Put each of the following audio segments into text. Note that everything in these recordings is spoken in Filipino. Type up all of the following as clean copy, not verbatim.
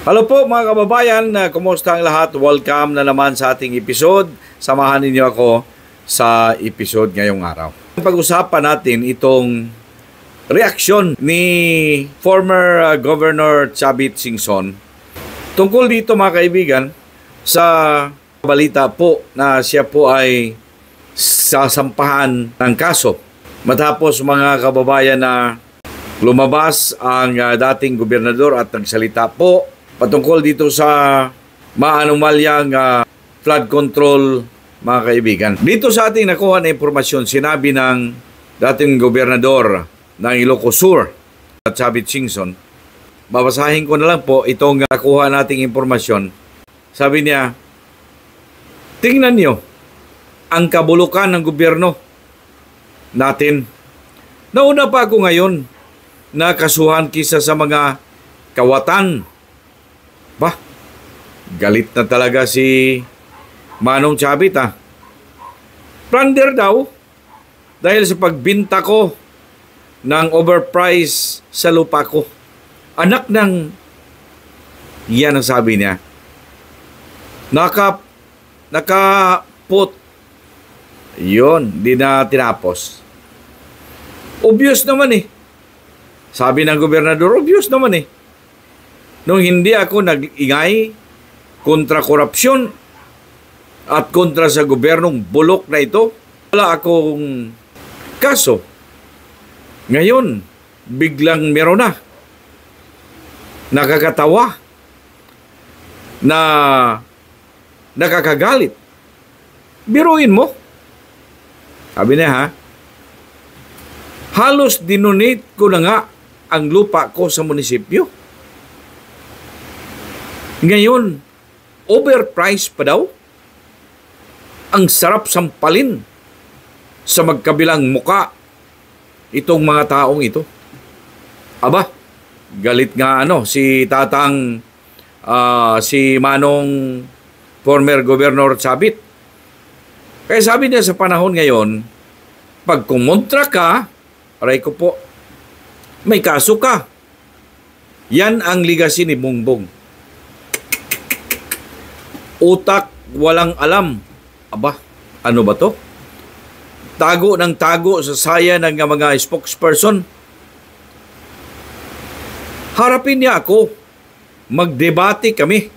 Hello po mga kababayan, kumusta ang lahat? Welcome na naman sa ating episode. Samahan ninyo ako sa episode ngayong araw. Pag-usapan natin itong reaksyon ni former Governor Chavit Singson tungkol dito mga kaibigan sa balita po na siya po ay sasampahan ng kaso matapos mga kababayan na lumabas ang dating gobernador at nagsalita po patungkol dito sa maanumalyang flood control mga kaibigan. Dito sa ating nakuha na impormasyon, sinabi ng dating gobernador ng Ilocos Sur, Chavit Singson. Babasahin ko na lang po itong nakuha nating impormasyon. Sabi niya, tingnan niyo ang kabulukan ng gobyerno natin. Nauna pa ako ngayon na kasuhan kisa sa mga kawatan. Bah, galit na talaga si Manong Chavit Plunder daw dahil sa pagbinta ko ng overprice sa lupa ko. Anak ng, yan ang sabi niya, nakaput. Yun, di na tinapos. Obvious naman Sabi ng gobernador, obvious naman Nung hindi ako nag-ingay kontra korupsyon at kontra sa gobyernong bulok na ito, wala akong kaso. Ngayon, biglang meron na. Nakakatawa na nakakagalit. Biruin mo. Sabi niya halos dinonate ko na nga ang lupa ko sa munisipyo. Ngayon, overpriced pa daw? Ang sarap sampalin sa magkabilang muka itong mga taong ito. Aba, galit nga si tatang si Manong former Governor Chavit. Kaya sabi niya sa panahon ngayon, pag kumontra ka, aray ko po, may kaso ka. Yan ang legacy ni Bongbong. Utak, walang alam. Aba, ano ba to? Tago ng tago sa saya ng mga spokesperson. Harapin niya ako. Magdebate kami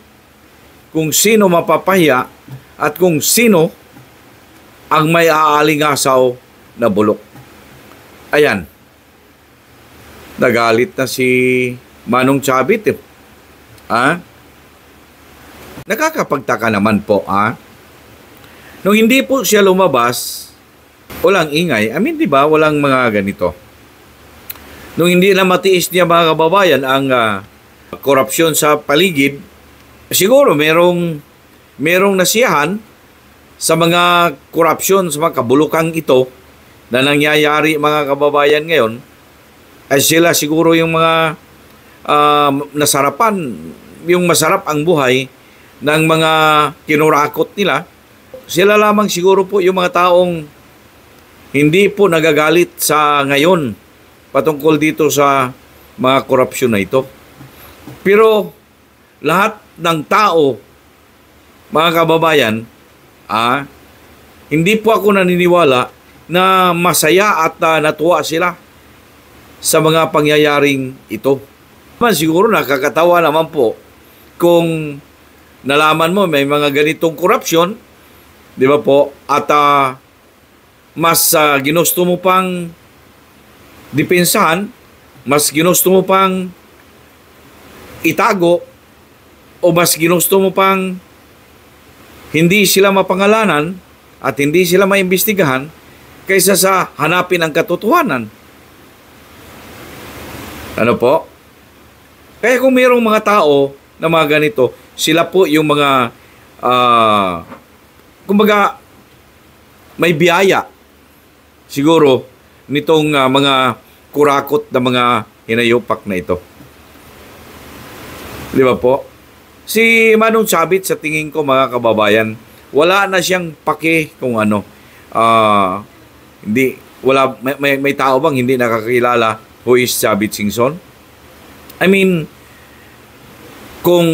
kung sino mapapahiya at kung sino ang may aalingasaw na bulok. Ayan. Nagalit na si Manong Chavit. Nakakapagtaka naman po, Nung hindi po siya lumabas, walang ingay. Di ba, walang mga ganito. Nung hindi na matiis niya mga kababayan ang korupsyon sa paligid, siguro merong nasiyahan sa mga korupsyon, sa mga kabulukang ito na nangyayari mga kababayan ngayon, ay sila siguro yung mga nasarapan, yung masarap ang buhay ng mga kinurakot nila. Sila lamang siguro po yung mga taong hindi po nagagalit sa ngayon patungkol dito sa mga korupsyon na ito. Pero lahat ng tao, mga kababayan, hindi po ako naniniwala na masaya at natuwa sila sa mga pangyayaring ito. Siguro nakakatawa naman po kung nalaman mo may mga ganitong korupsyon, di ba po, at mas ginusto mo pang depensahan, mas ginusto mo pang itago, o mas ginusto mo pang hindi sila mapangalanan at hindi sila maimbestigahan kaysa sa hanapin ang katotohanan. Ano po? Kaya kung mayroong mga tao na mga ganito, sila po yung mga kumbaga may biyaya siguro nitong mga kurakot na mga hinayupak na ito. Di ba po? Si Manong Chavit, sa tingin ko mga kababayan, wala na siyang pake kung ano. May tao bang hindi nakakilala who is Chavit Singson? Kung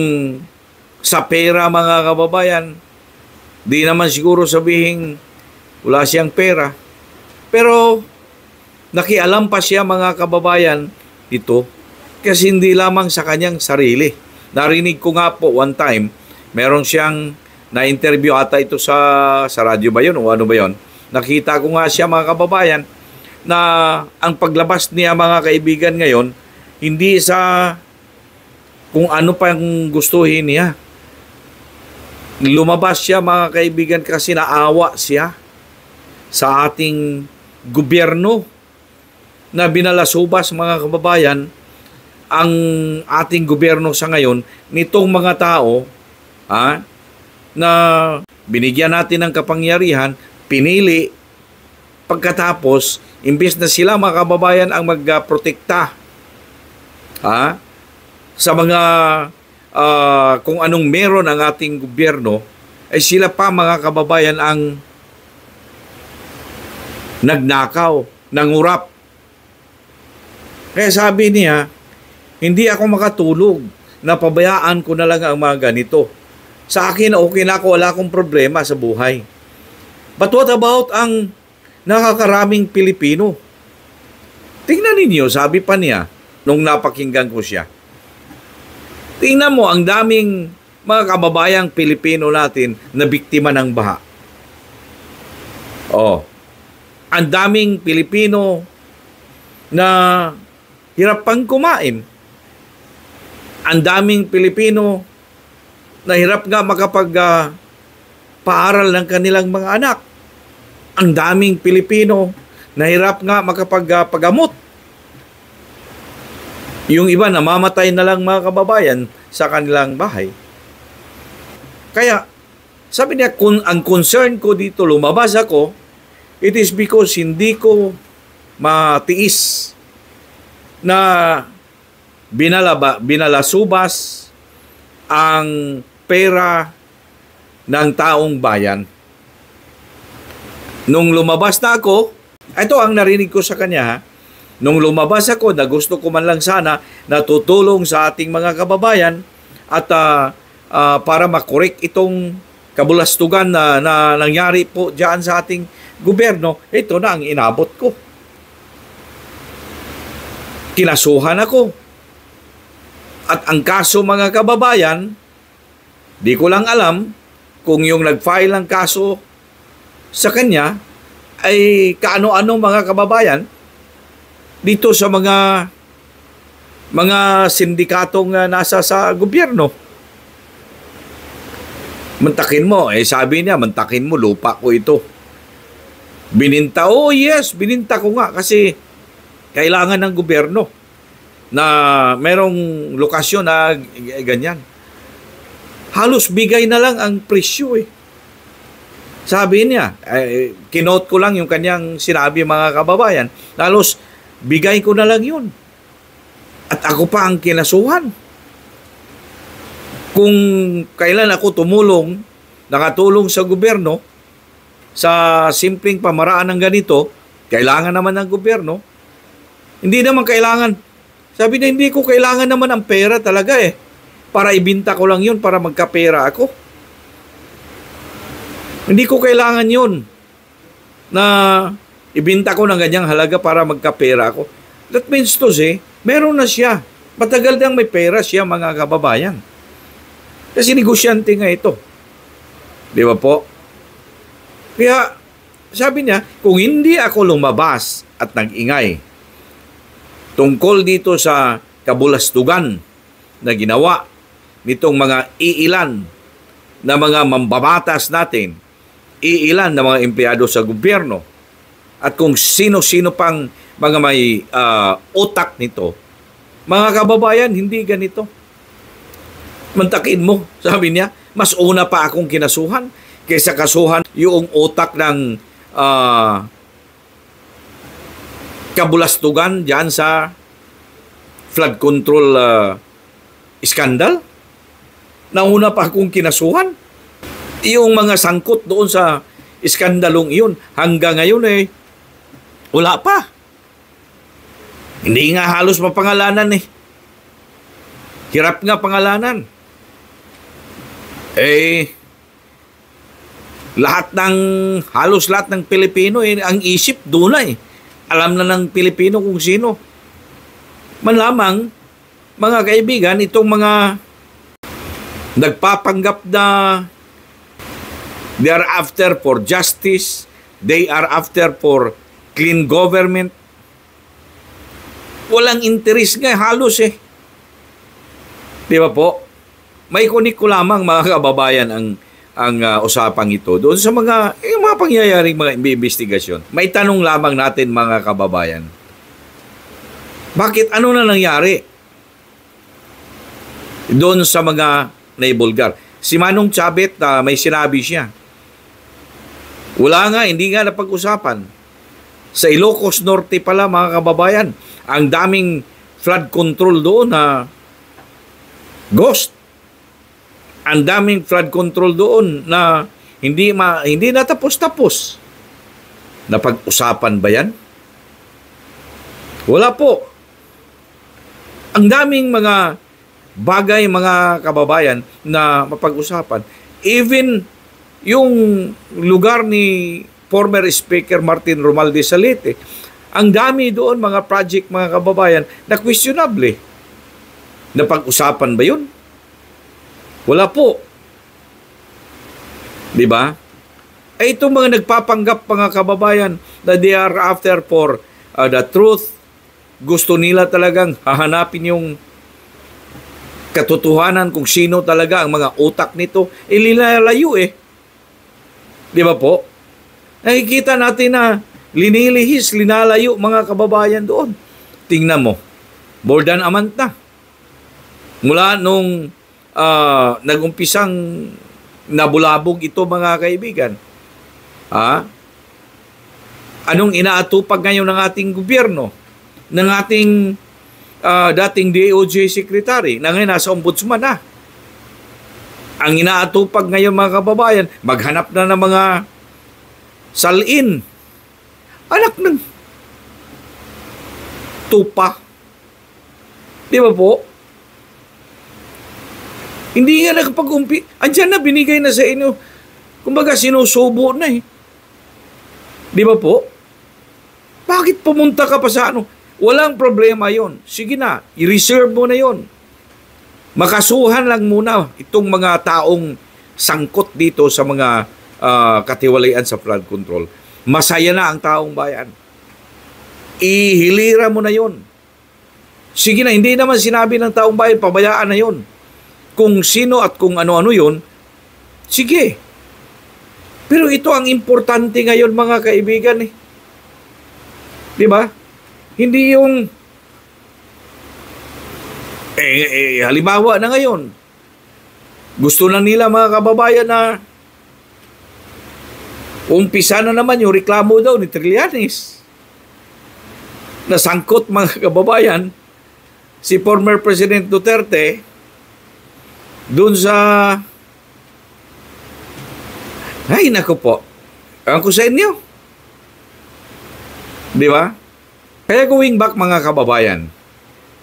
sa pera, mga kababayan, di naman siguro sabihin wala siyang pera. Pero nakialam pa siya, mga kababayan, ito. Kasi hindi lamang sa kanyang sarili. Narinig ko nga po one time, meron siyang na-interview ata ito sa radyo ba yun o ano ba yun. Nakita ko nga siya, mga kababayan, na ang paglabas niya, mga kaibigan, ngayon, hindi sa kung ano pang gustuhin niya. Lumabas siya, mga kaibigan, kasi naawa siya sa ating gobyerno na binalasubas, mga kababayan, ang ating gobyerno sa ngayon nitong mga tao na binigyan natin ng kapangyarihan, pinili, pagkatapos, imbes na sila, mga kababayan, ang magprotekta sa mga kung anong meron ang ating gobyerno, ay sila pa, mga kababayan, ang nagnakaw, nangurap. Kaya sabi niya, hindi ako makatulog, napabayaan ko na lang ang mga ganito. Sa akin, okay na ako, wala akong problema sa buhay. But what about ang nakakaraming Pilipino? Tingnan ninyo, sabi pa niya, nung napakinggan ko siya. Tingnan mo, ang daming mga kababayang Pilipino natin na biktima ng baha. Ang daming Pilipino na hirap pang kumain. Ang daming Pilipino na hirap nga makapag-paaral ng kanilang mga anak. Ang daming Pilipino na hirap nga makapag-pagamot. Yung iba namamatay na lang, mga kababayan, sa kanilang bahay. Kaya, sabi niya, ang concern ko dito, lumabas ako, it is because hindi ko matiis na binalasubas ang pera ng taong bayan. Nung lumabas na ako, ito ang narinig ko sa kanya, nung lumabas ako, na gusto ko man lang sana na tutulong sa ating mga kababayan at para makorek itong kabulastugan na nangyari po dyan sa ating gobyerno, ito na ang inabot ko. Kinasuhan ako. At ang kaso, mga kababayan, di ko lang alam kung yung nag-file ng kaso sa kanya ay kaano-ano, mga kababayan, dito sa mga sindikatong nasa sa gobyerno. Mantakin mo, sabi niya, mantakin mo, lupa ko ito. Bininta, yes, bininta ko nga kasi kailangan ng gobyerno na merong lokasyon na ganyan. Halos bigay na lang ang presyo Sabi niya, kinote ko lang yung kanyang sinabi, mga kababayan, halos bigay ko na lang yun. At ako pa ang kinasuhan. Kung kailan ako nakatulong sa gobyerno, sa simpleng pamaraan ng ganito, kailangan naman ng gobyerno. Hindi naman kailangan. Sabi na, hindi ko kailangan naman ang pera talaga para ibinta ko lang yun para magkapera ako. Hindi ko kailangan yun na ibinta ko ng ganyang halaga para magkapera ako. That means to say, meron na siya. Matagal nang may pera siya, mga kababayan. Kasi negosyante nga ito. Di ba po? Kaya, sabi niya, kung hindi ako lumabas at nag-ingay tungkol dito sa kabulastugan na ginawa nitong mga iilan na mga mambabatas natin, iilan na mga empleyado sa gobyerno, at kung sino-sino pang mga may utak nito, mga kababayan, hindi ganito. Mantakin mo, sabi niya, mas una pa akong kinasuhan kaysa kasuhan yung utak ng kabulastugan dyan sa flood control scandal. Nauna pa akong kinasuhan. Yung mga sangkot doon sa iskandalong iyon, hanggang ngayon wala pa. Hindi nga halos mapangalanan Hirap nga pangalanan. Eh, halos lahat ng Pilipino, ang isip doon na eh. Alam na ng Pilipino kung sino. Man lamang, mga kaibigan, itong mga nagpapanggap na they are after for justice, they are after for clean government, walang interes nga halos eh. Di ba po? May kunik ko lamang mga kababayan ang usapang ito doon sa mga pangyayaring mga investigasyon. May tanong lamang natin mga kababayan. Bakit ano na nangyari doon sa mga naibulgar? Si Manong Chabet, may sinabi siya. Wala nga, hindi nga napag-usapan. Sa Ilocos Norte pala mga kababayan, ang daming flood control doon na ghost. Ang daming flood control doon na hindi natapos-tapos. Napag-usapan ba yan? Wala po. Ang daming mga bagay mga kababayan na mapag-usapan. Even yung lugar ni former Speaker Martin Romualdez Salete, ang dami doon mga project mga kababayan na questionable. Napag-usapan ba yun? Wala po. Di ba? Ay itong mga nagpapanggap mga kababayan na they are after for the truth, gusto nila talagang hahanapin yung katotohanan kung sino talaga ang mga utak nito, ililalayo eh. Di ba po? Nakikita natin na linilihis, linalayo mga kababayan doon. Tingnan mo, more than a month na. Mula nung nag-umpisang nabulabog ito mga kaibigan. Anong inaatupag ngayon ng ating gobyerno? Ng ating dating DOJ Secretary na ngayon nasa ombudsman na. Ang inaatupag ngayon mga kababayan, maghanap na ng mga salin. Anak ng tupa. Di ba po? Hindi nga nakapag-umpi. Andiyan na, binigay na sa inyo. Kumbaga, sinusubo na eh. Di ba po? Bakit pumunta ka pa sa ano? Walang problema yon. Sige na, i-reserve mo na yon. Makasuhan lang muna itong mga taong sangkot dito sa mga katiwalian sa flood control. Masaya na ang taong bayan. Ihilira mo na yon. Sige na, hindi naman sinabi ng taong bayan, pabayaan na yon. Kung sino at kung ano-ano yon, sige. Pero ito ang importante ngayon mga kaibigan eh. Di ba? Hindi yung halimbawa na ngayon. Gusto na nila mga kababayan na umpisa na naman yung reklamo daw ni Trillanes. Nasangkot mga kababayan si former President Duterte doon sa ay naku po. Ang ko sa inyo. Di ba? Kaya going back mga kababayan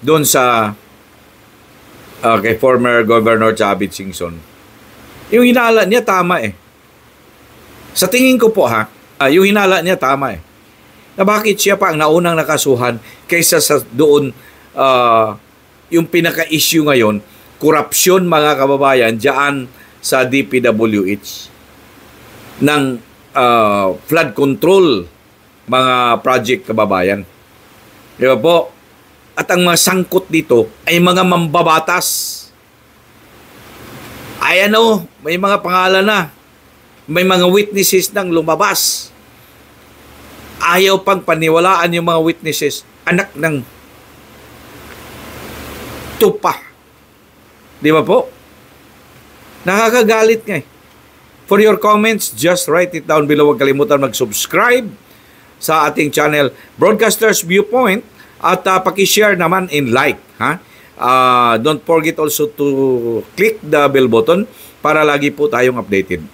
doon sa kay former Governor Chavit Singson, yung hinala niya tama eh. Sa tingin ko po yung hinala niya tama eh. Na bakit siya pa ang naunang nakasuhan kaysa sa doon yung pinaka-issue ngayon, korupsyon mga kababayan diyan sa DPWH ng flood control mga project kababayan. Di ba po? At ang mga sangkot dito ay mga mambabatas. Ay may mga pangalan na. May mga witnesses nang lumabas. Ayaw pang paniwalaan yung mga witnesses. Anak ng tupa. Di ba po? Nakakagalit nga eh. For your comments, just write it down below. Huwag kalimutan mag-subscribe sa ating channel Broadcasters Viewpoint at paki-share naman and like. Don't forget also to click the bell button para lagi po tayong updated.